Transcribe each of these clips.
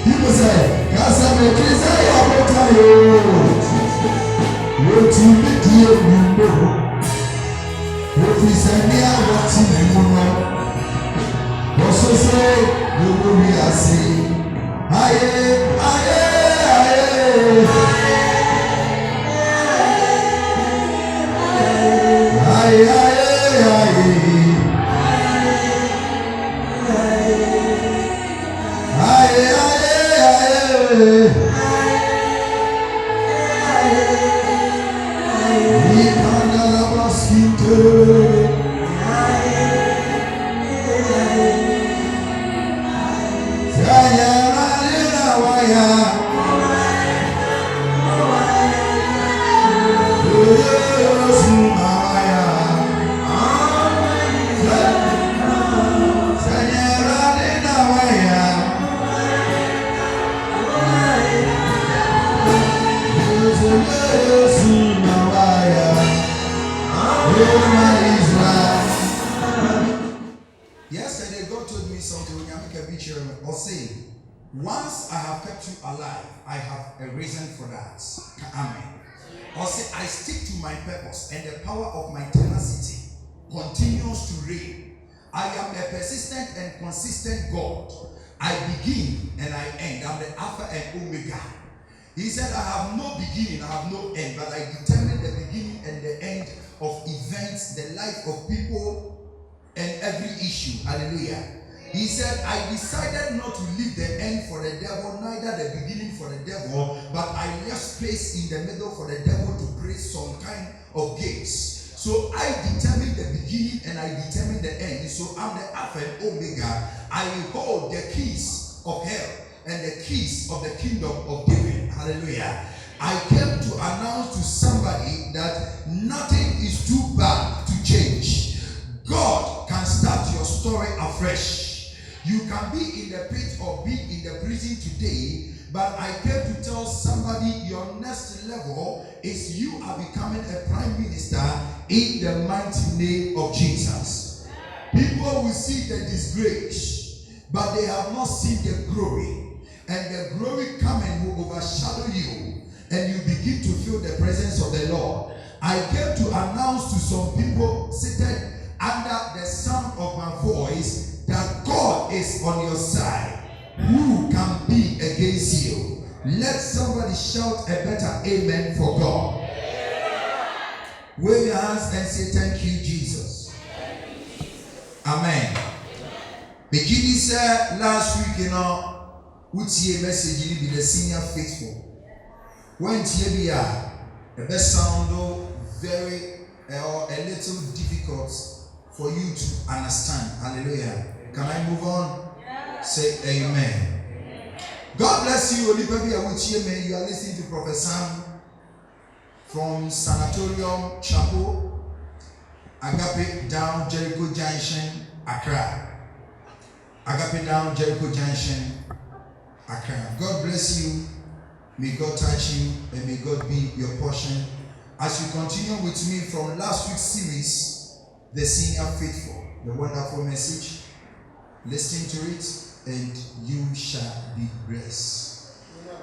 People say, Casa me desire what I what you be dear you if we send me out what you also say, you will be a say, Yesterday, God told me something. Once I have kept you alive, I have a reason for that. Amen. Or say, I stick to my purpose, and the power of my tenacity continues to reign. I am a persistent and consistent God. I begin and I end. I'm the Alpha and Omega. He said, I have no beginning, I have no end, but I determine the beginning and the end of events, the life of people, and every issue. Hallelujah. He said, I decided not to leave the end for the devil, neither the beginning for the devil, but I left space in the middle for the devil to play some kind of games. So I determine the beginning and I determine the end. So I'm the Alpha and Omega. I hold the keys of hell and the keys of the kingdom of David. Hallelujah. I came to announce to somebody that nothing is too bad to change. God can start your story afresh. You can be in the pit or be in the prison today, but I came to tell somebody your next level is you are becoming a prime minister in the mighty name of Jesus. People will see the disgrace, but they have not seen the glory. And the glory coming will overshadow you, and you begin to feel the presence of the Lord. I came to announce to some people seated under the sound of my voice that God is on your side. Who can be against you? Let somebody shout a better amen for God. Wave your hands and say thank you, Jesus. Amen. Beginning said last week, what's your message? You be the senior faithful. When you the best sound very or a little difficult for you to understand. Hallelujah. Can I move on? Yes. Say amen. God bless you. You are listening to Prophet Sam from Sanatorium Chapel, Agape down Jericho Junction, Accra. Agape down Jericho Junction, Accra. God bless you. May God touch you and may God be your portion. As you continue with me from last week's series, The Senior Faithful, the wonderful message, listen to it and you shall be blessed.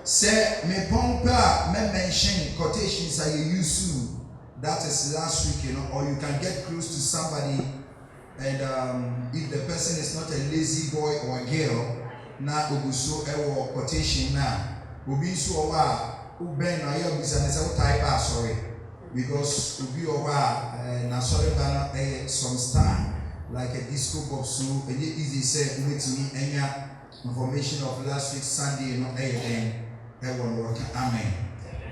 Say, me pompa, me mention quotations I use to. That is last week, or you can get close to somebody, and if the person is not a lazy boy or a girl, na oguso ewo quotation na obi so owa uben na yo bisa na say type sorry, because obi owa na sorry bana some star like a disco box, so and it easy say wait me enya information of last week Sunday, amen.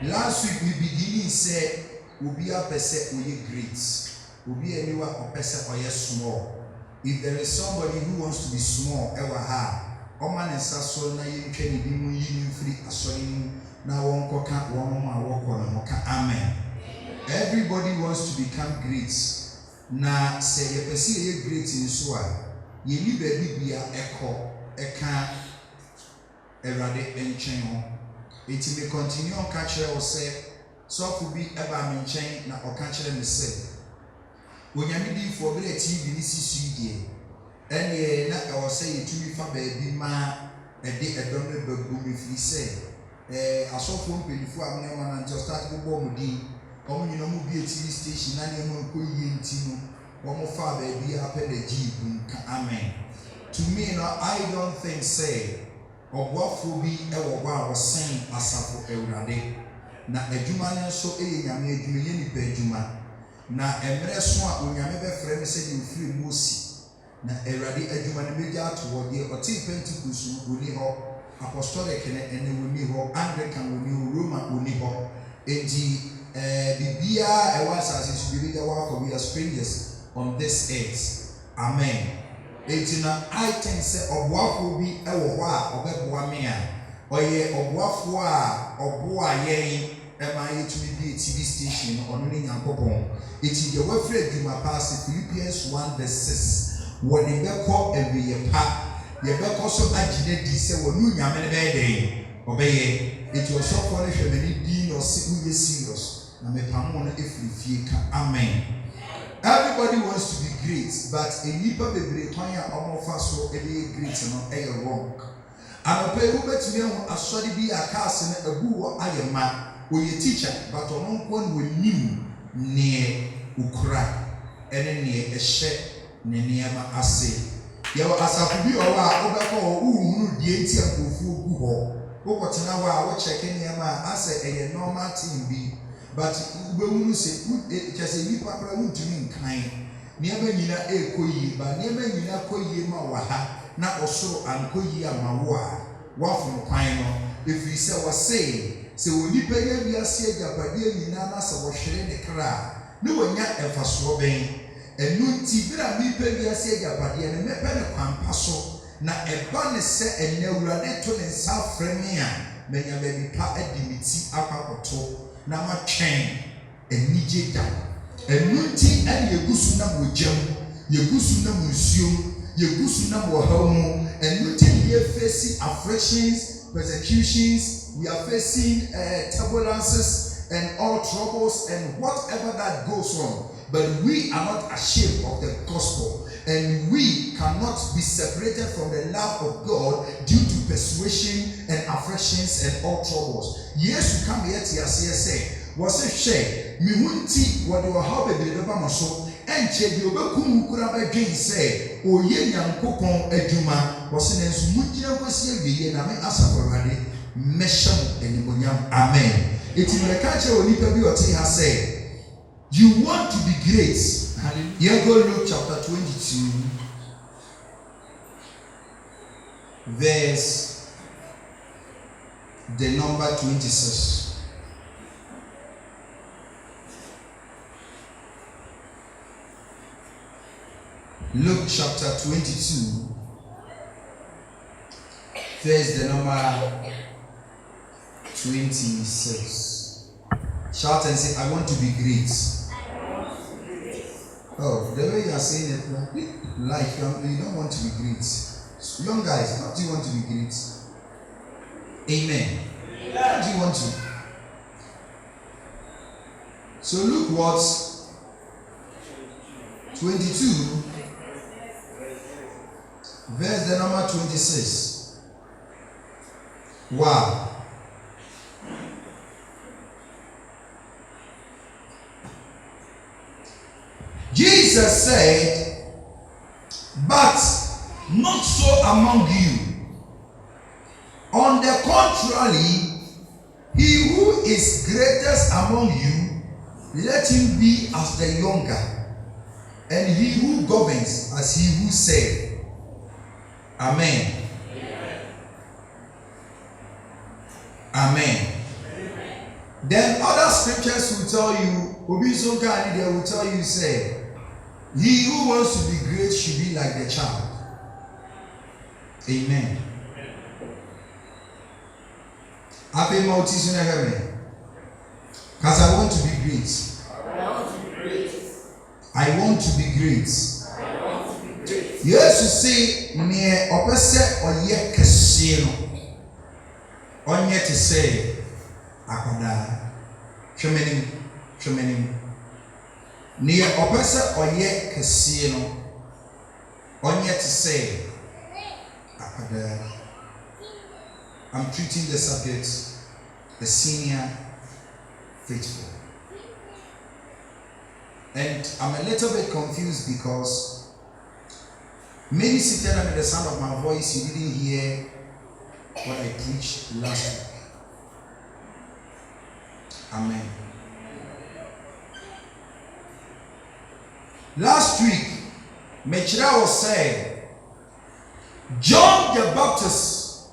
Last week we beginning say obi a pese oye great, obi anyone or pese oye small. If there is somebody who wants to be small, ever ha oman and sasso na yin twenty be mu yin free assoying na one coca one more walk on moka, amen. Everybody wants to become great. Na say ye pese ye great in so ye ni baby bia eko eka erade enchen ho. It may continue on catch or say so could be eba menchen na o catch me say onyame di for be TV ni sisi die ene na e wo say yetumi fa baabi ma e de edom ne bagu mi fi say asofo mpelifo amne ma na just start go mu di omo nyina mu bi TV station na ne mo ko yie ntino omo fa baabi apɛ na jibu ka amen. To me no, I don't think say obuafo bi e wo ba wo sen asafo ewurade na adwuma ne so nyame adwuma ye nipa adwuma na emre so a onyame be frɛ me sɛ de ofiri Mosi na ewurade adwuma ne meja ato wo de ɔte Pentecost woni hɔ, apostolic ne ene woni hɔ, Anglican woni hɔ, Roman woni hɔ. Enti bibia e wa asase so bi de wa ko we are strangers on this earth. Amen. Enti na I think say obuafo bi e wo hɔ a obɛboa me a ɔyɛ obuafo a ɔboa yɛn ema yɛtumi bi TV station ɔno ne Nyankopɔn. Enti de wafre adwuma pass Philippians 1:6 wɔde bɛkɔ awiye pa yɛbɛkɔ so agyina di sɛ wɔnu nyame ne bɛyɛ den ɔbɛyɛ. Enti ɔsɔfo ne hwɛ mani di na ɔse woyɛ serious na mepamo no efiri fie ka amen. Everybody wants to be great, but a nipa bebre kwan a omofa so e be great no e wrong. Anope wu betimi ho asori bi akase na abu wo ayema. Oye teacher, but ono nko no nim ne ukura ene ne ehye ne niama ase. Ye wo asafu bi o wa obekọ o uhunu die nti akofu ogu ho. Wo kotena ho a wo check niama ase eye normal thing bi. But ubewunu se chese nipa pra wuntumi nkan niema nyina ekoyi ba niema nyina koyi ma wa ha na osoro ankoyi amawo a wafun kwan no efi se wo se onipa ya biase agapade nyina na se wo hwere ne kra ne wonya efaso ben enu nti bira nipa biase agapade ne mepe ne kwampa so na eba ne se enawurade to ne nsa frame a menya baby pa adimiti akwakoto na ma twɛn enije da enunti ene yegusu na mojam yegusu na musuo yegusu na wohamu enunti ye facing afflictions, persecutions, we are facing turbulences and all troubles and whatever that goes on, but we are not ashamed of the gospel and we cannot be separated from the love of God due to persuasion and afflictions and all troubles. Yes, you come here to say, was a shame, me wunti, what you have a bit of a muscle, and check your bakum could have again say, O ye young coupon eduma, was in a smoothie was here, and I may ask for ready, Mesham and Imoniam, amen. It in the culture of Nipabi or Tea has said, you want to be great. Here go Luke chapter 22, verse the number 26. Luke chapter 22, verse the number 26. Shout and say, I want to be great. Oh, the way you are saying it, like you don't want to be great. Young guys, how do you want to be great? Amen. How do you want to? So look what 22, verse the number 26. Wow. Jesus said, but not so among you. On the contrary, he who is greatest among you, let him be as the younger, and he who governs as he who said. Amen. Amen. Then other scriptures will tell you, Obisoka they will tell you, say, he who wants to be great should be like the child. Amen. Happy Multis in heaven. Because I want to be great. I want to be great. Yes, you see, near opposite or yet casino. On yet to say, Akwada, tremending. near opesa oye kesino onye to say I'm treating the subject the senior faithful. And I'm a little bit confused because maybe seated under the sound of my voice, you didn't hear what I preached last week. Amen. Last week, Mechira was saying, John the Baptist,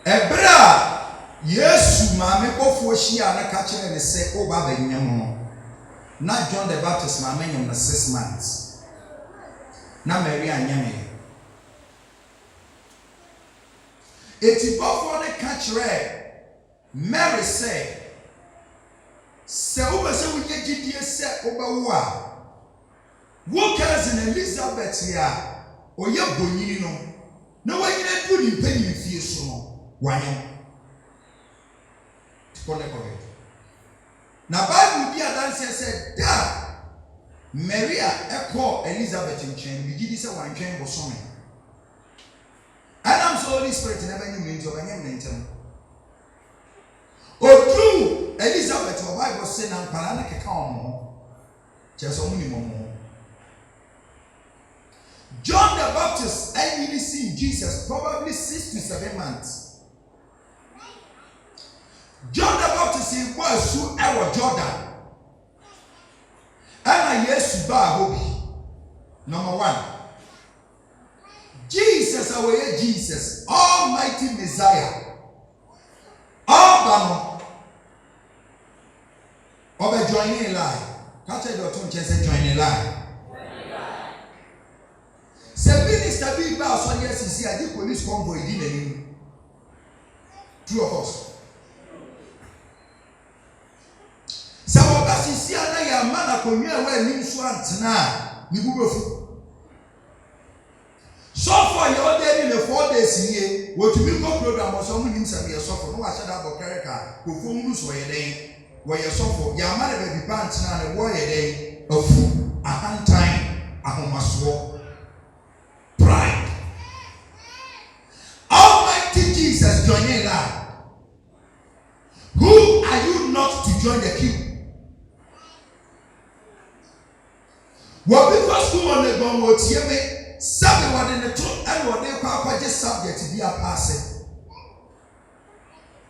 Ebra, Yesu mame kofo hia na ka kire ne se o ba banyam na John the Baptist mame nyam na 6 months na Mary anyame eti bofo ne ka kire Mary say se o be se wo gidie se o ba wo a wo cousin Elizabeth ya oye bonyini no na wanyina du ni panyin fie so no wanyam na Bible bi adanse said da Maria echo Elizabeth nchen bi gidi se wantwen bosome and I'm so Holy Spirit never knew me to banyam nentem odu Elizabeth o Bible say na mpara na keka omo cheso mu ni momo John the Baptist and you see Jesus probably 6 to 7 months. John the Baptist was so ever Jordan. And yes, Bahobi. Number 1. Jesus away Jesus, Almighty Messiah. All Obe joining line. Catch it or don't just join a line. Se minister be ba so yes see a the police convoy di nani. True of us. Se wo ba sisi ana ya mana konwa wa nim so antena ni bubefu. So for your day in the 4 days here, what to be go program or some nim say so for no wa shada bo kereka ko fo mu so ye den wo ye so for ya mana be bi antena na wo ye den afu ahantan ahomaso pride. Almighty Jesus joining line. Who are you not to join the queue? What because school on the gun will tear me, somebody in the truth and what they call just subject to be a passing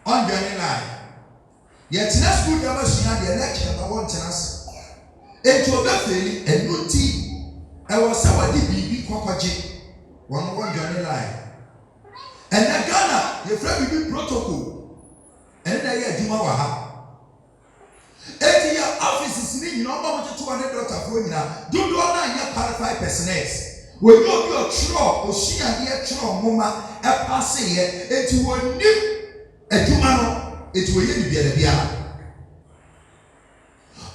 on joining line. Yet next school never see the election about one chance. Into a fairly and no tea. I was somebody be quapaji. One journey line. And then Ghana, your friend will be protocol. And then I do my 80-year offices need no more than $200 for now. Do not have qualified personnel. When you be a true, or she and dear true, Mama, a passing here, it will nip a humano, it will be a beer.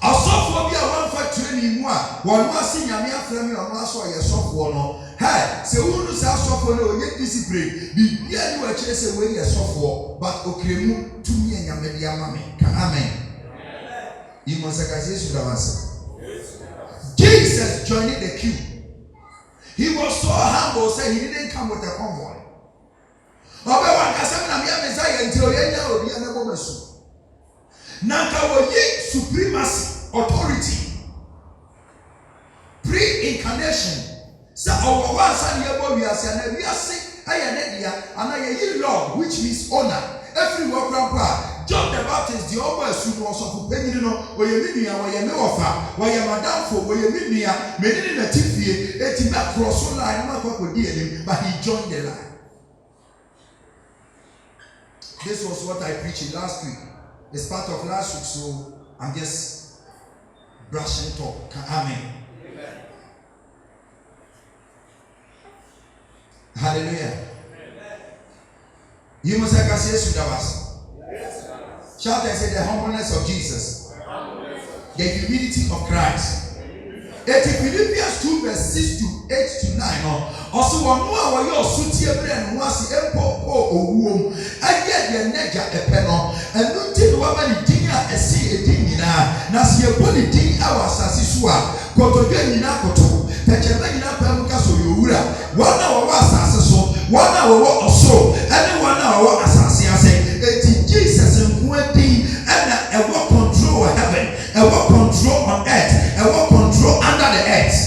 A software be a one for training one was seeing a mere family or master your software. Hey, so who knows how software or yet discipline? Be here to chase away your software, but okay, move to me and your media mammy. Amen. You must Jesus joined the queue. He was so humble, said he didn't come with a convoy. Supremacy, authority, pre-incarnation. So our one son we are saying, I law, which means honor. Every work grandpa, John the Baptist, the almost was of Penino, or your Minia, or your Nofa, or your Madame for where your Minia, made it in a TV, a Timat cross line, not what would him, but he joined the line. This was what I preached last week. It's part of last week, so I'm just brushing talk. Amen. Hallelujah. You must have yes with us. Shout and say the humbleness of Jesus. The humility of Christ. Philippians 2 verse 6 to 8 to 9. Also, one more your suit and was the emperor or womb. I get the nega a penal and not take woman in dinner and see a dinner. na se yɛbɔ din awɔ asase so a kɔtɔdwa nyinaa koto tɛkyɛma nyinaa paa mu ka so yɛwura wɔn a wɔwɔ asase so wɔn a wɔwɔ ɔsoro ɛne wɔn a wɔwɔ asase ase eti Jesus nko din ɛna ɛwɔ control wɔ heaven ɛwɔ control on earth ɛwɔ control under the earth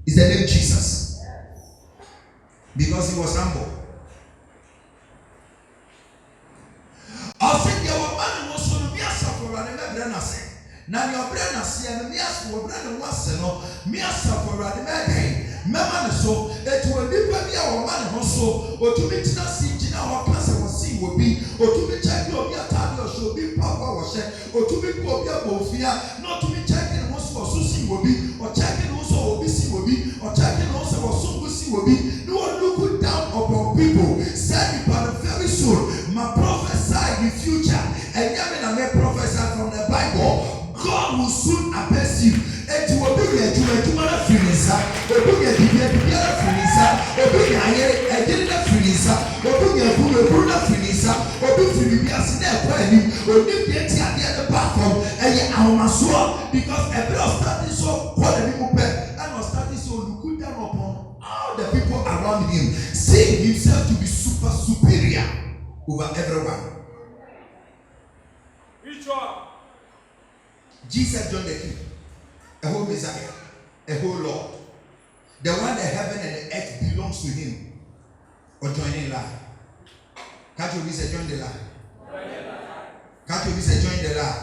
is the name Jesus because he was humble. Ɔsɛ deɛ wɔba ne ho so no mi asafo Awurade mɛbrɛ n'ase na nea ɔbrɛ n'ase no mi asafo wɔbrɛ ne ho ase no mi asafo Awurade mɛdɛn mɛma ne so etu onipa bi a wɔma ne ho so otumi tena si gyina hɔ kasa wɔsi wɔ bi otumi kyɛn bi obi ataade ɔhyɛ obi mpaboa wɔhyɛ otumi kɔ obi abɔ ofia na otumi kyɛn ne ho so ɔso si wɔ bi ɔkyɛn ne ho so obi si wɔ bi ɔkyɛn ne ho so ɔso obi si wɔ bi no one look down upon people said but very soon my prophesy the future and yet I may prophesy from the Bible God will soon appease you. Eti obi yɛ adwuma na firi ne nsa obi yɛ biribiara firi ne nsa obi yɛ ayere na firi ne nsa obi yɛ eburu na firi ne nsa obi firi biribi ase na ɛkɔ anim onim deɛ ti adeɛ no ba fam ɛyɛ ahomasoɔ because ɛbɛrɛ ɔstati so kɔ n'anim pɛ ɛna ɔstati so oluku down upon all the people around him seeing himself to be superior over everyone. Jesus joined the king. A whole Messiah, a whole Lord. The one that heaven and the earth belongs to him. Or joining line. Can't you say join the line? Can't you say join the line?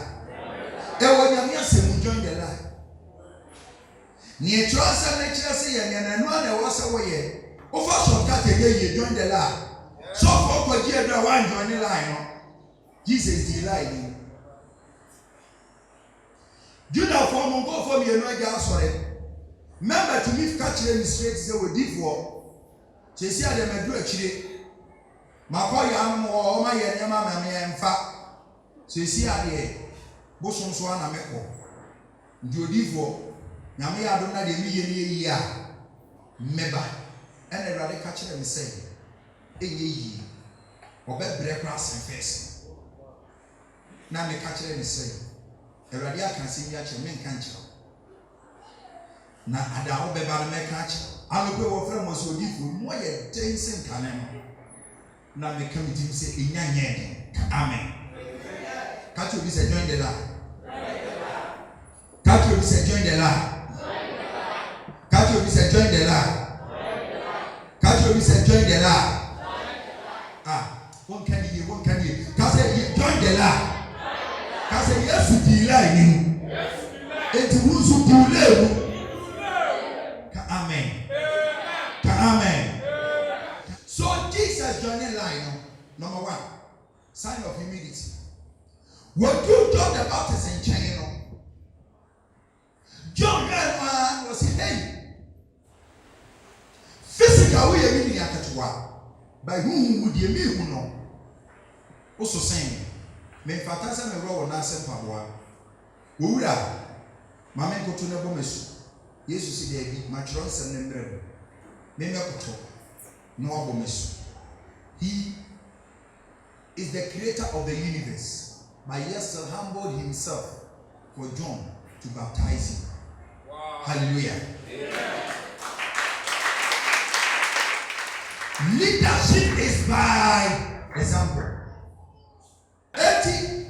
And when you say join the line. Near trust and nature say, and one was away. Of us, you join the line. So for the one join the line. Jesus delighting. Judah for Mongo for me and my gal sorry. Remember to me catch them straight say we did for. Chesi ade medu akire. Makoy am o ma ye nyama ma me emfa. Chesi ade bosom so ana meko. Ndi odifo nyame ya do na de mi ye ne yi a meba. And Awurade catch them say enye yi. Obebre class and face. Na me catch them say Awurade aka se bi akyɛ men kan kyerɛ na ada wo bɛba no mɛka akyerɛ anope wɔ frɛ mo so odifo mo yɛ den sen kane no na meka mi tim sɛ enya nyɛ den amen catch obi sɛ join the line catch obi sɛ join the line catch obi sɛ join the line catch obi sɛ join the line one can you cause join the line. Kase Yesu delay ni. Eti wusu delay mu. Amen. Amen. So Jesus joining line. Number one, sign of humility. What you John the Baptist in China? John man was hey. Physical way you mean yakatwa. By whom would you mean no? Also saying. Me fata se me ro na asem paboa wo wura ma me koto ne bo mesu Yesu si de bi ma tro nsem ne mbrɛ me koto no abo mesu. He is the creator of the universe but yet still humbled himself for John to baptize him. Wow. Hallelujah. Amen. Leadership is by example.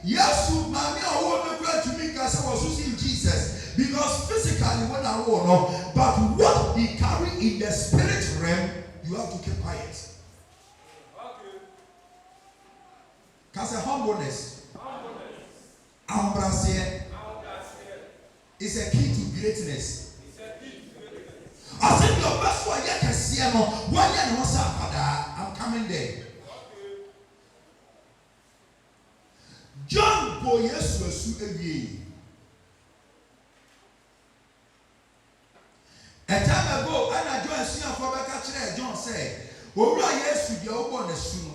Yesu mami awo no grant to me cause I was seeing Jesus because physically when I will know but what he carry in the spirit realm you have to keep quiet. Okay. Cause a humbleness. Is a key to greatness. I said your best one you can see I'm coming there. John bo Yesu asu ewie. A time ago, and John see for back John said, "Owura Yesu dia obo na su no."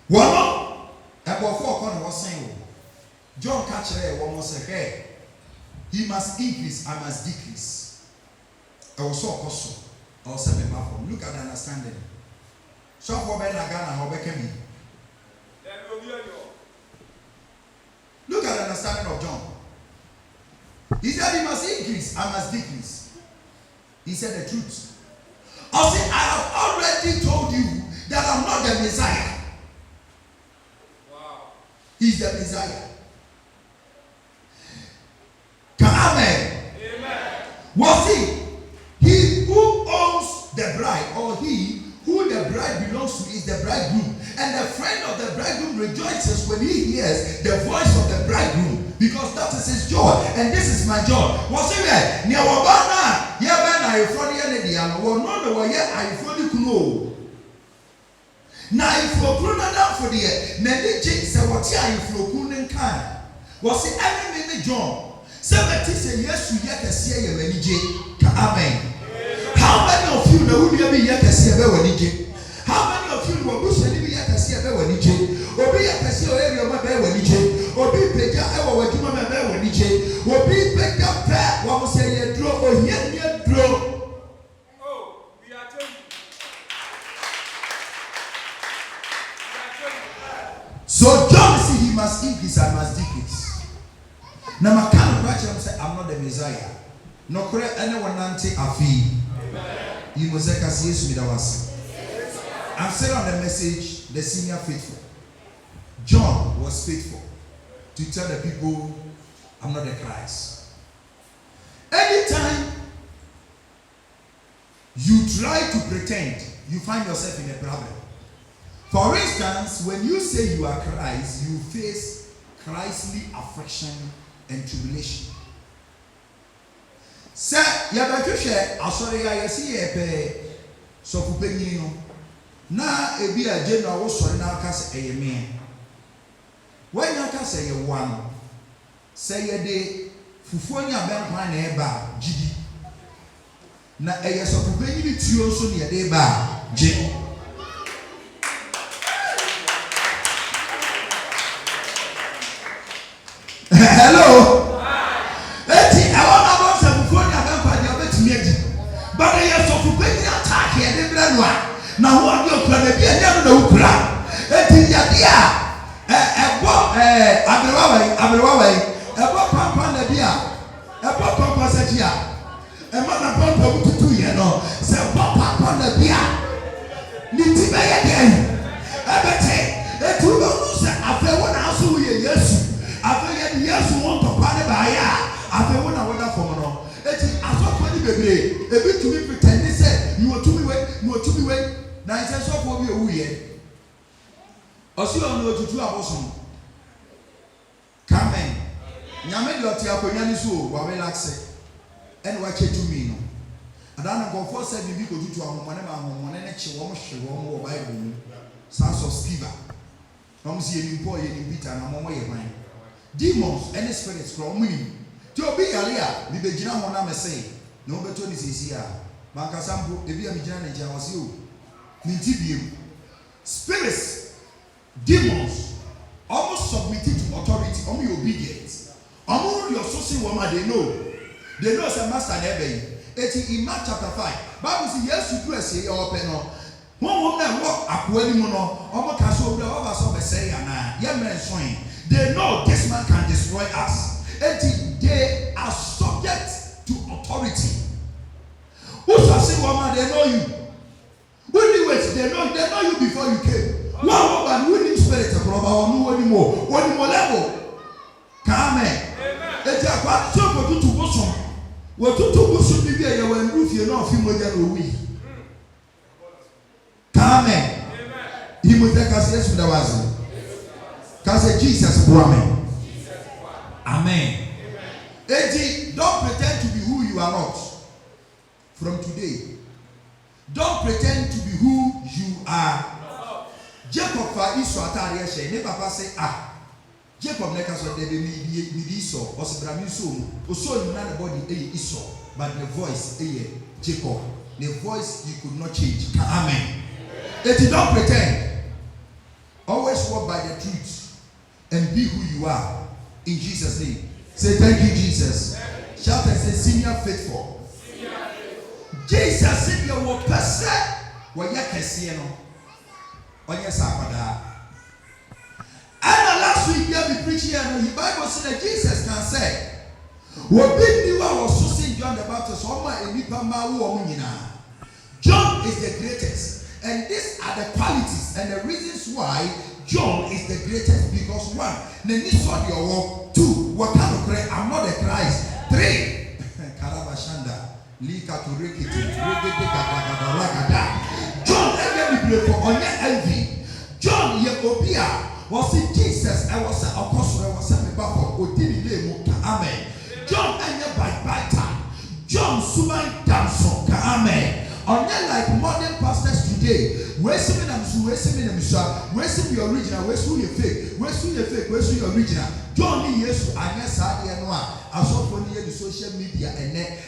Wono ebofo ko no sen wo. John catch there one more say, "Hey, he must increase, I must decrease." I was so apostle. I was saying from look at the understanding. So for Ben Agana or Bekemi. increase, I must decrease. He said the truth. I said, I have already told you that I'm not the Messiah. Wow. He's the Messiah. Amen. Amen. Was he who owns the bride, or he who the bride belongs to is the bridegroom, and the friend of the bridegroom rejoices when he hears the voice of the bridegroom, because that is his joy, and this is my joy. Was he there? Near Wabana, Yaban, I front the Diana, or no, yet I fully know. Now, if you're down for the Nelly Jake said, what ya if you're couldn't kind? Was the enemy John? 70 say yes to yet a see a J. Amen. How many of you know who be yet a see a J? How many of you will bush and be yet a see a J? Or be at a see area of my J? Or be Pega, or do my J? Or be Pega Pat, what was say a draw or yet draw? Oh, we are telling you. So John said he must increase, I must decrease. Now my kind of question say I'm not the Messiah. No correct anyone anti afi. You must say yes me that was. I'm saying on the message, the senior faithful. John was faithful to tell the people I'm not the Christ. Anytime you try to pretend, you find yourself in a problem. For instance, when you say you are Christ, you face Christly affliction and tribulation. Sir, you have to share. I'm sorry, I see a pay. So for penny, now a be a general was sorry now. Cast a man. When you can say a one, say a day, Fufonia bank man a bar, GD. Now a yes of penny to you also near day bar, J. Hello. I want about some phone. But I have some penny attack here. They blend one. Now, what you're going to be a young crowd. It's Yadia. Abraway, a papa Nadia, a papa Satia, a man upon 2 years, no, say papa Nadia. Nitiba again. I bet it will lose after 1 house. Yes. After years who want to party by after 1 hour for no. It is as of funny baby. A bit to me pretend they said you are to be wait, you are to be wait. Now it's a shop for me a weird. Also, I know to 2 hours. Come in. Yamed Lotia Ponyanisu, while relax and watch it to me. And I don't go for 7 people to our one and a chihuahua Bible. Sons of Steva. Don't see any boy in Peter and I'm away mine. Demons and spirits from me. To be Alia, the Begina Mona say, no better is here. Mancasampo, the Via Mijana and Jawasio. Nintibium. Spirits, demons, almost submitted to authority, only obedience. Among your social woman, they know as a master never. It's in Mark chapter 5. Bible says, yes, you do a say or penal. One woman walk up when you know, almost as over the say, and young men swing. They know this man can destroy us. And they are subject to authority. Who shall say, woman, they know you. When you wait, they know you before you came. One woman winning spirit of Roba or no anymore. One more level. Come in. It's a quite so to bosom. What to bosom be here when roof you know him with the week. Come in. He will take us yes with the was. Because Jesus Amen. Amen. Don't pretend to be who you are not. From today, don't pretend to be who you are. Jacob for Esau atari she ne papa say Jacob neka so dey be Esau o se brami so o na the body Esau, but the voice Jacob, the voice you could not change. Amen. It don't pretend. Always walk by the truth and be who you are in Jesus' name. Say thank you, Jesus. Shout and say senior faithful. Jesus said your work person where you can see no. On your sapada. And last week we preaching and the Bible said that Jesus can say, "What big you was so saying John the Baptist, John is the greatest. And these are the qualities and the reasons why John is the greatest. Because one, two, I'm not the Christ. Three, John envy. John was in Jesus. I was a apostle. I was a amen. John biter. John suman danso. Amen. Unlike modern pastors today, where's the original, where's your fake, where's your original. John yes, I guess I saw for the social media and then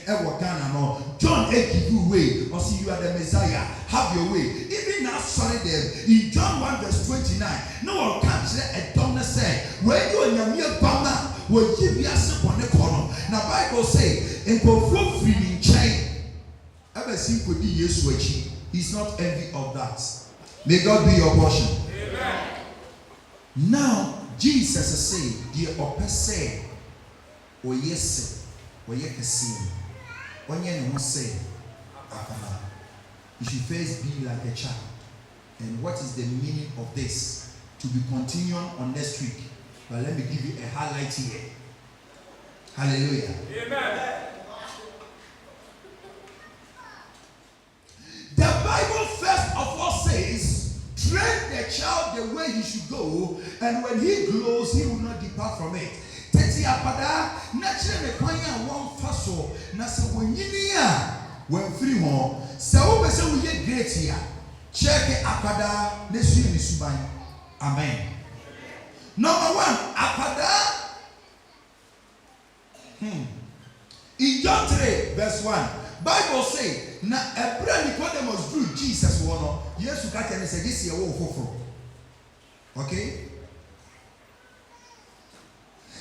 John give you way, or see you are the Messiah. Have your way. Even now, sorry them in John 1 verse 29. No one can say a donor say when you are mere bummer will give you a sip on the corner. Now Bible say in go free chain. Ever seen could be Yesu? He's not envy of that. May God be your portion. Amen. Now Jesus is saying, "Dear opese, o yes, o yekesi, onye no say, you should first be like a child." And what is the meaning of this? To be continuing on next week. But let me give you a highlight here. Hallelujah. Amen. The Bible first of all says, train the child the way he should go, and when he grows, he will not depart from it. Teti apada, naturally require one faso, na se wonyiniya, when free one, se wo se we get great here. Check apada, nesu ni suban. Amen. Number one, apada. In John 3, verse 1, Bible say, na ebra Nicodemus drew Jesus one. Yesu ka tell say this year wo foforo. Okay?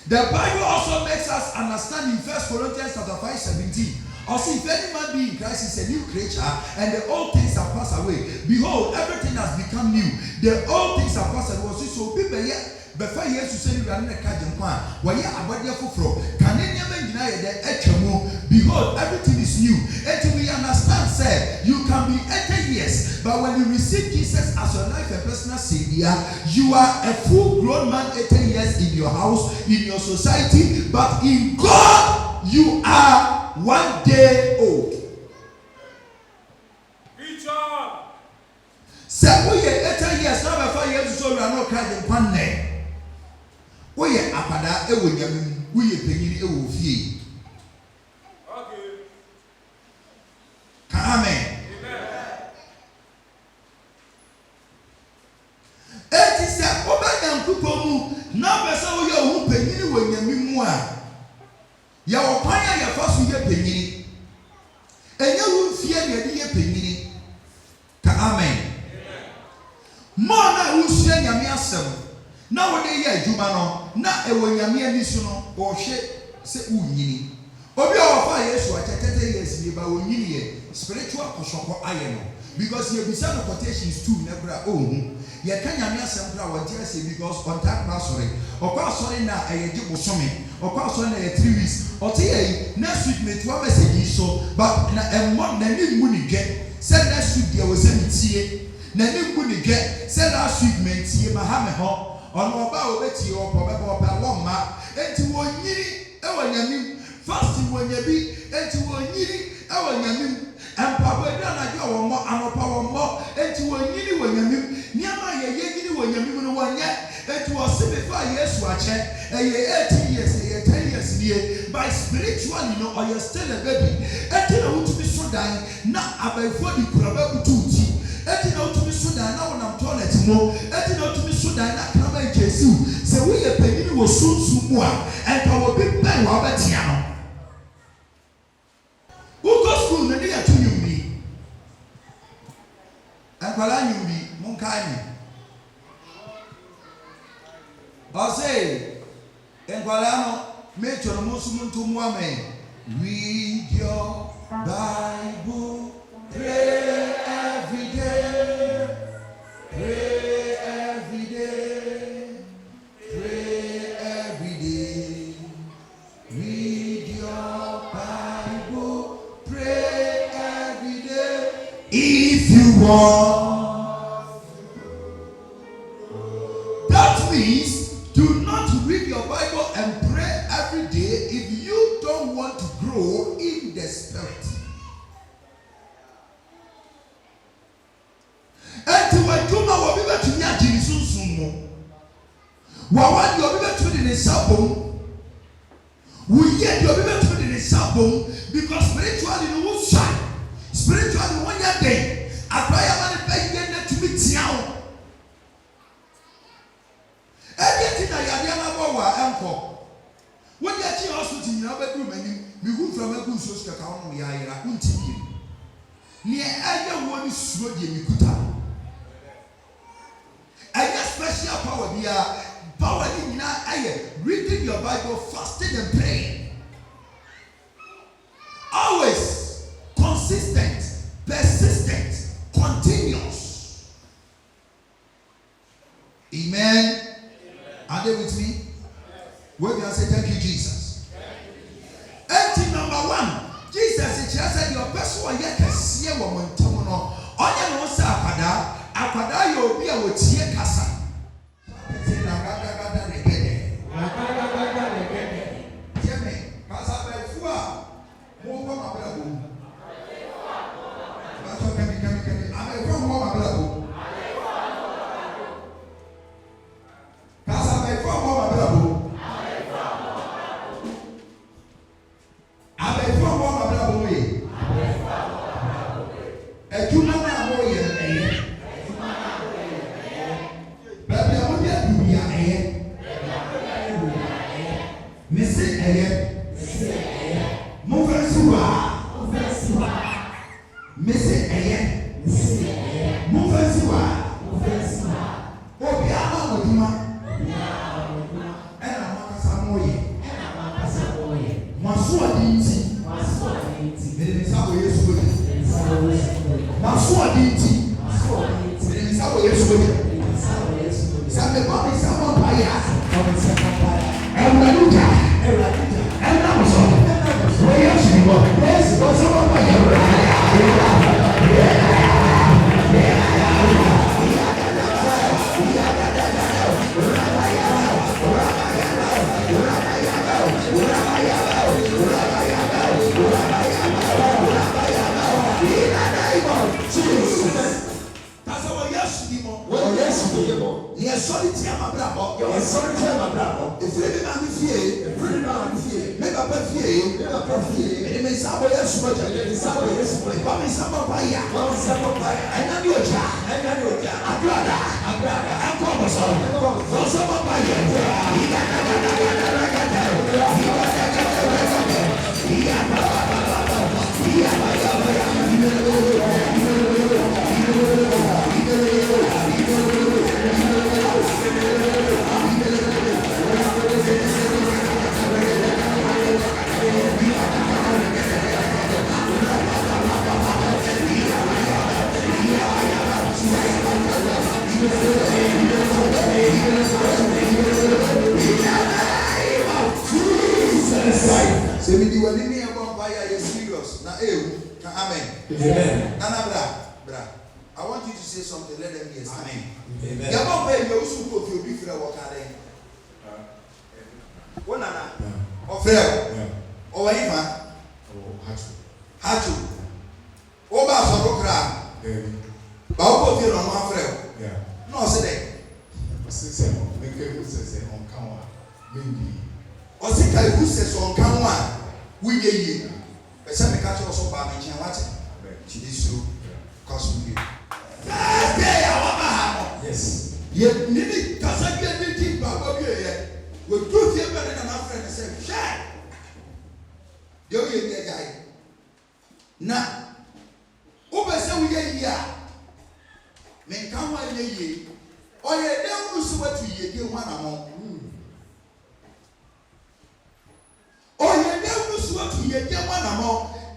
The Bible also makes us understand in 1 Corinthians chapter 5:17. Also, if any man be in Christ, is a new creature, and the old things have passed away. Behold, everything has become new. The old things have passed away. So people here. Before Jesus said you are not a cajun quan, why you are body for can any man deny that behold, everything is new. And we understand, sir, you can be 80 years, but when you receive Jesus as your life and personal savior, you are a full grown man 80 years in your house, in your society, but in God, you are 1 day old. Sir, we are 80 years now before Jesus, so we are not cajun quan name. We are apada ewo nyamim, we are penyini ewo fie. Okay. Amen. It is a oba nyankopon na besa wo ye ohu penyini wo nyamim mu a. Ya wo kwanya ya fa so ye penyini. Enye wo fie na de ye penyini. Amen. Mo na wo sua nyame asem. Na wo dey ye adwuma no na ewo nyame ani so no wo hwe se unyini obi a wo fa Yesu atetete years bi ba unyini ye spiritual kosoko aye no because ye bisa no quotations too na bra ohun ye ka nyame asem bra wo dey say because on that na sorry okwa sorry na eye di bosome okwa sorry na ye 3 weeks o te ye next week me to message so but na emmo na ni mu ni dwe say next week there was a tie na ni mu ni dwe say last week me tie ma ha me ho ono ba obeti opo bebo pa woma enti wonyiri e wanyamim fasting wonyabi enti wonyiri e wanyamim empabo da na jo wo mo anopa wo mo enti wonyiri wonyamim niama ye yegiri wonyamim no wonye enti wo se be fa Yesu ache ye 18 years ye 10 years nie by spiritually no or you still a baby enti na wutu so dan na abafo di kuraba bututi enti na wutu so dan na wonam toilet mo enti na wutu so dan na Jesus, say we are paying was soon more, and our big pen were Batiano. Who goes school the day to you be? And Palan be Monkani. I say, and Palano, make your Muslim to Muame. Read your Bible, pray every day, pray every day. Read your Bible. means do not read your Bible and pray every day if you don't want to grow in the spirit. Enti waduma wo bibe tumi agini sunsun mo. Wa wadi obi betumi ne sabom. We hear the obi betumi ne sabom because spiritually no wo shine. Spiritually one ya day. Abraya mani pe yen na tumi tiawo. Everything that you are doing about what uncle. When you are hospital, you have a room and you go from a good social account. We are in a continue. Near everyone is slow, you could have. I got special power. We are power in reading your Bible, fasting and praying. Always consistent, persistent, continuous. Amen. Are they with me? Where can I say thank you, Jesus? Empty number one. Jesus is just your person or yet can see a woman. On your own, Akwada, you'll be a Wotia Casa.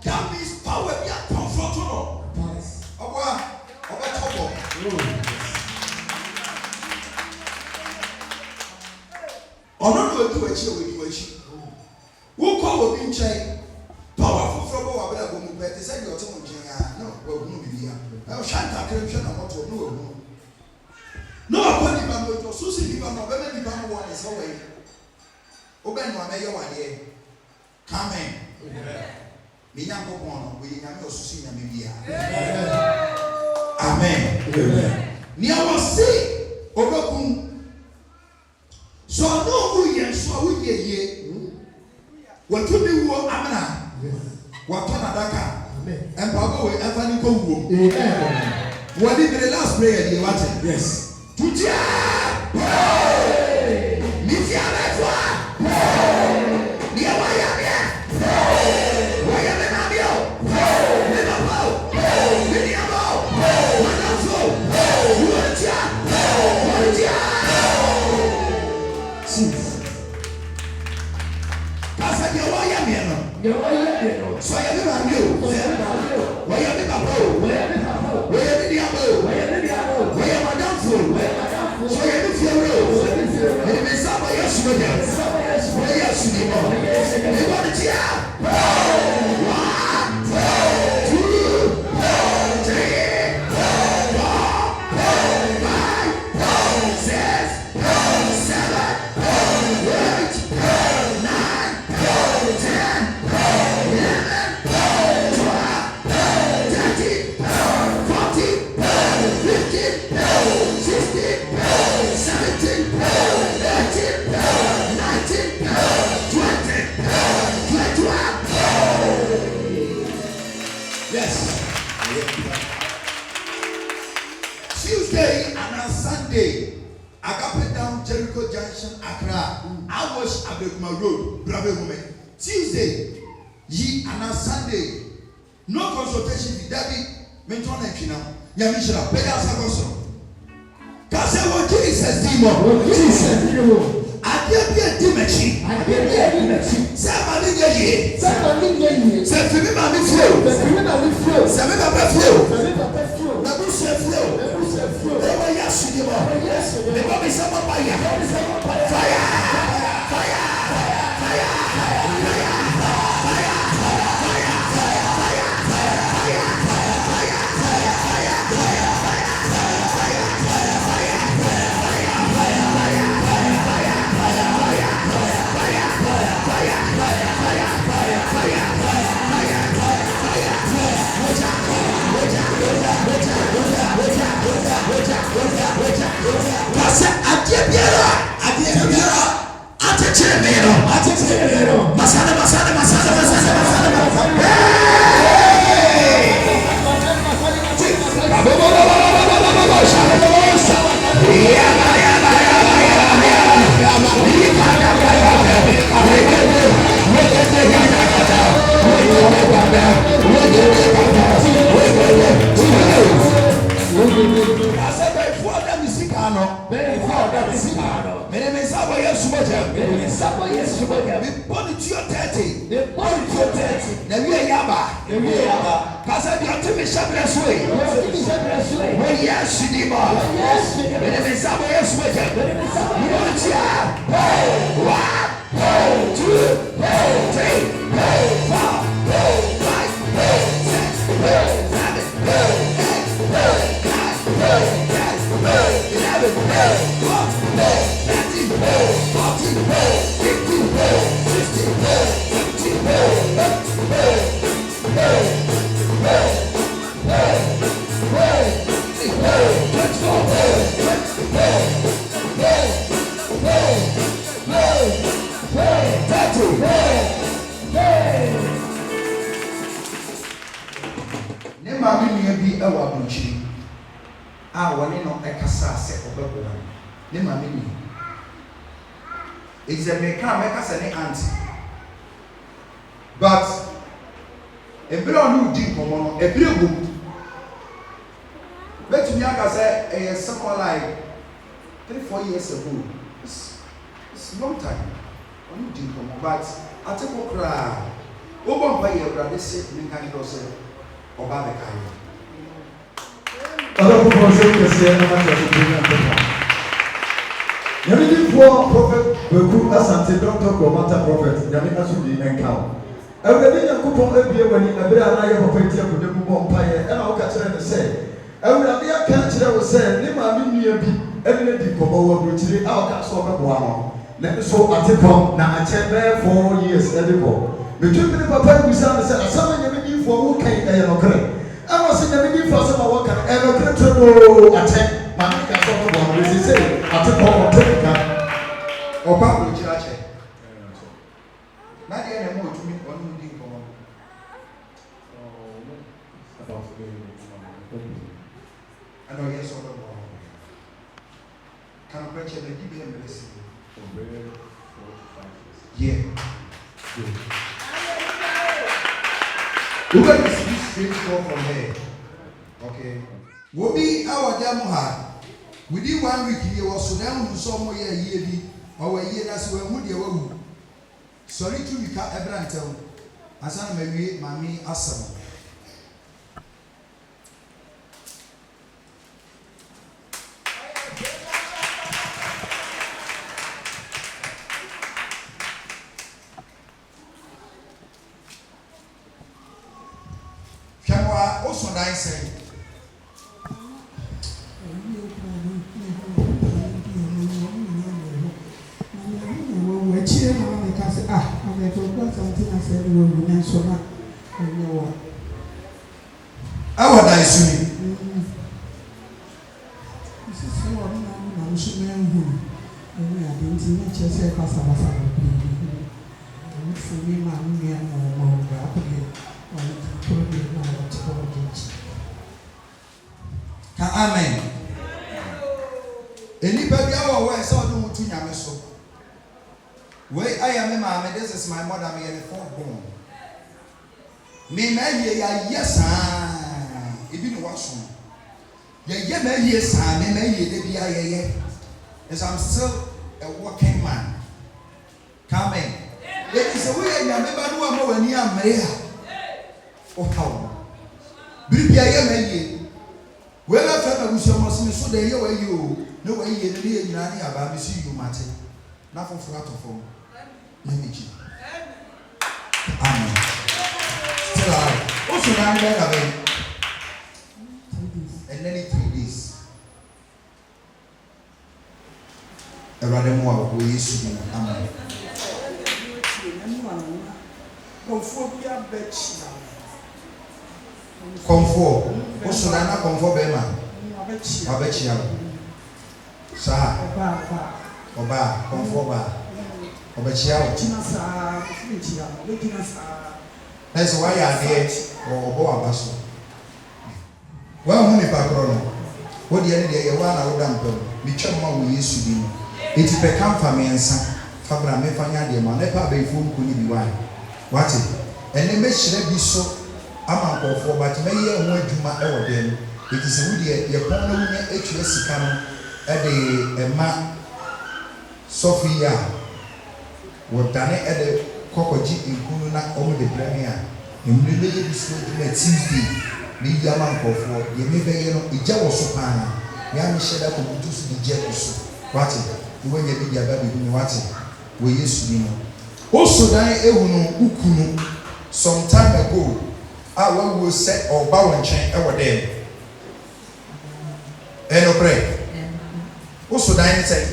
That means power be a comfortable. Ọ̀nà ni ojú ẹ̀kí òwe ni wọ́n ẹ̀kí. Wọ́n kọ́ wọ́n bí nkyɛn power foforɔ bɔ wà bẹ́ẹ̀ bọ́ mu bẹ́ẹ̀ te sẹ́ deɛ ɔte mu nkyɛn yà náà wọ́n ehunu bìbí yà. Ẹ̀ ọ̀hyɛ ntakiri hwɛ na mọ́tò ní wọ́n ehunu. Ní wọ́n kọ́ nípa nipa no to so si nipa no be nipa no one is away. Oben no amaye wade. Amen. Me nyanko no we nyame osusu nyame bia. Amen. Ni awase obekum. So no who yen so wo ye. What to be wo amana. What to nadaka. And Papa will ever go home. What did the last prayer you wanted? Yes. Tuja! Mifia Lefa! Niawaya! Waya Menabio! Menabo! Miniabo! Manafo! Uja! Uja! Kasa Niawaya Miano! So I never knew. Why are they bro? Where are the abo? Where are Madame Fu? So you feel real. And if it's up by your sugar, where are you? They want to cheer. 1, 2, 3, 4, 5, 6, 7, 8, 9, 10. 11, 12, 13, 14, 15, 16, 17, 18, 19, 20, 21. Yes. Tuesday and Sunday, I got down Jericho Junction, Accra. I was at the road, Brave woman. Tuesday. Ye and Sunday, no consultation with Daddy, Menton and Kina, Yamishra, Pegasagoso. Casawa Jesus, Dimo, Jesus, Dimo. I dare be a Dimachi, I dare be a Dimachi. Somebody, Seven Mammy Flow, Seven Flow, Nabusa Flow, they were Yasidimo, they were some fire, fire, fire. It's a make an auntie. But a brown deep woman, a blue book. Let me say something like 3-4 years ago. It's a long time. Only deep woman, but I take a cry. Open by your brother, say, Minkan Dose, or Babakai. I don't know what Yami for prophet Beku Asante Dr. Komata prophet Yami Asudi Enkao. Every day coupon every when you are very property of the Mumbai and I'll catch it and say, every day I can't say, Nima Mini. every day come over to the out so one. Let me so at the pump now. I check 4 years at the pump. Between the papa who said, I saw you for who came there. I was in the beginning for some work and I don't attend my one. This is it. At the pump or probably church. Not the animal to me on who did come about I know yes or no. Can I picture the give him blessing? Yeah. We're going to see straight from there. Okay. We'll be our demo hard. Within 1 week, you was so down to somewhere year, or a year that's where would you? Sorry to be cut a brantel. As I may mammy awesome. Also nice. How would I see? Amen. Anybody our way saw do to Yameso. Where I am, mamma, this is my mother, me and the fourth born. Me, yes, even what's wrong. Yes, I may as I'm still a working man. Come in. It is a way I remember who I'm over near Maria. Oh, how? Be well, I felt I was almost so there you no way you nanny about me see you, Martin. Nothing for out of home. Amen. Still alive. Also, I'm there. And then 3 days. A rather more way is amen. Comfort. Also, I'm not comfort, Bema. I bet you. Sir, Oba, comfort. That's why I did or Boabaso. Well, money background. What the end of the one I would dampen. Bichama we used to be. It is become for me and son. Fabra me fanya de man. Never be fool could be one. What it? And they may should be so. I'm a for but may you want to my ever then. It is a woody, your partner HS canon at the man Sophia. What done at the Cocoji in Kuna over the premier. In the lady Tuesday, be Yaman for you may be a Jawa Sopana. Yami shed up to the Jetus. What it? When you did your baby, what it? We used to know. Also, die Ukunu some time ago. I will set or bow and chain over there. And pray. Also, Diane said,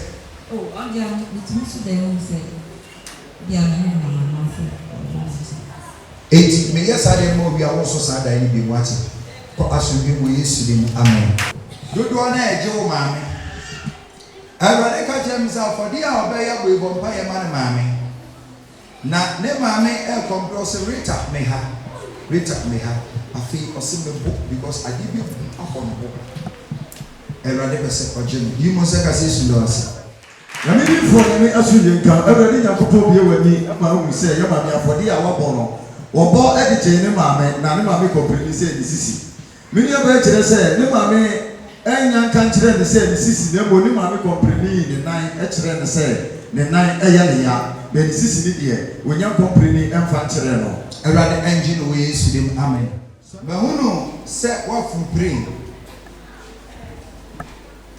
oh, I'm young, it's the own say. Yeah, it may yes, I didn't know we are also sad. I be watching. For us, we used to be amen. Good one, Joe, mammy. I rather catch himself for the hour by a way of buy a man, mammy. Now, never may compress Rita may have. Rita may have a fee or simple book because I give you a home book. And rather say for Jim, you must have a $6. Let me for me as you can already have to be with me. I say, you might be for the hour bono. Or bought editing, mamma, Nanama completely say the sissy. Many of the say, no mamma, and young country and say the sissy, no money mamma completely the 9 and say, the 9 a then the sissy dear, when young completely and fanchereno. I rather engine ways to them, amen. But who know, set what from praying?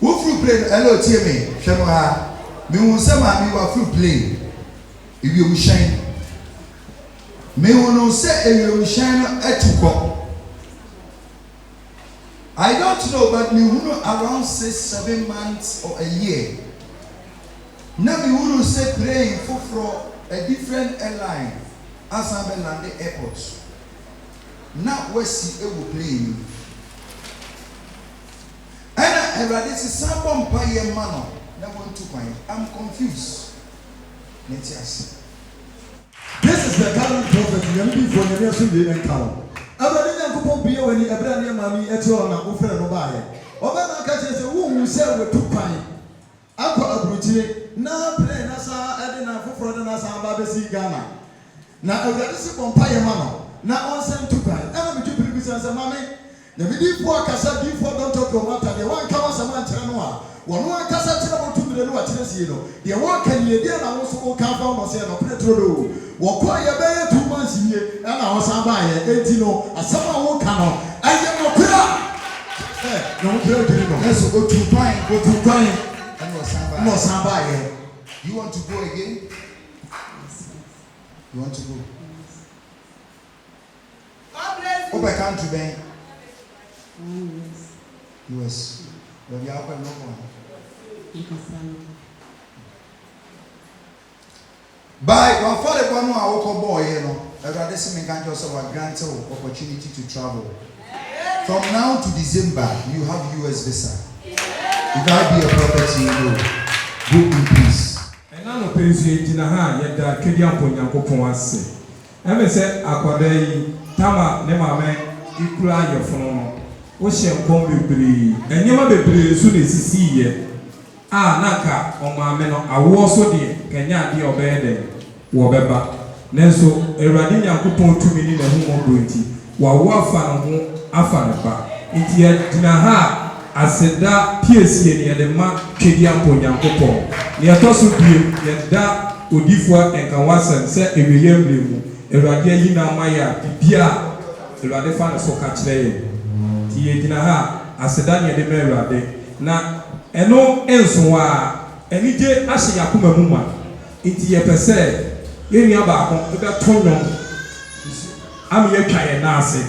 Who through play? Hello, Timmy, Shamoha. Me who say, mammy, what through play? If you will shine. Me who know, say, if you will shine at 2 o'clock. I don't know, but me who know around 6-7 months or a year. Now me who say praying for a different airline as I land the airport. Now we see a plane. And I this is someone by a man. That want to find. I'm confused. This is the current prophet. Young people for the nation and town. Abadina kupo bia when Abraham mami eto na ofere no bae. Oba na ka chese wo hu se we tu kwan. Akwa abruchire na play na sa ede na foforo na sa ba be si Ghana. Na awurade se bompa ye ma no. Na onsem tu kwan. Ema me tu pribisa se mami. Na me di fo akasa di fo don talk about matter. De wan ka wa sama nkyere no a. Wono akasa kyere mo tu mire no a kyere sie no. De wan ka nie de na wo so wo ka fa no se no petro do. Wokɔ ye be 2 months nie na ho san ba ye enti no asama wo ka no aye no kura no kura diri no yes go to kwan And no san ba ye. You want to go again? You want to go? Oba country ben US. But you have no one. by one for the one who are boy, you know, rather see me can't also grant opportunity to travel. From now to December, you have US visa. If I be a property, you know, go in peace. And now, Pensi, Tinaha, yet that Kedian Ponyanko Ponce. I say, Aquadei, Tama, Nemame, Ikula, your phone. Ocean Pombi, and Yama be soon as see ye. Ah, Naka, on my men, I was so dear, can ya be obeyed? Wabeba. Nenso, a Radinia coupon 2 million and home mobility, while Wafan Afanaba. It yet Tinaha, I said that PSC near the mark Kedian Ponyanko. Near Tosu, yet that Udifwa and Kawasan said a million, a Radia Yina Maya, Pia, the Radefan so catch there. Tinaha, I said that near the Merade. Now, eno enso a enije ahye yakoma muma nti ye pese ye nua ba ko e be tonyo am ye twa ye na ase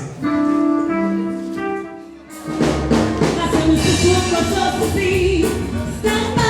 Stand by.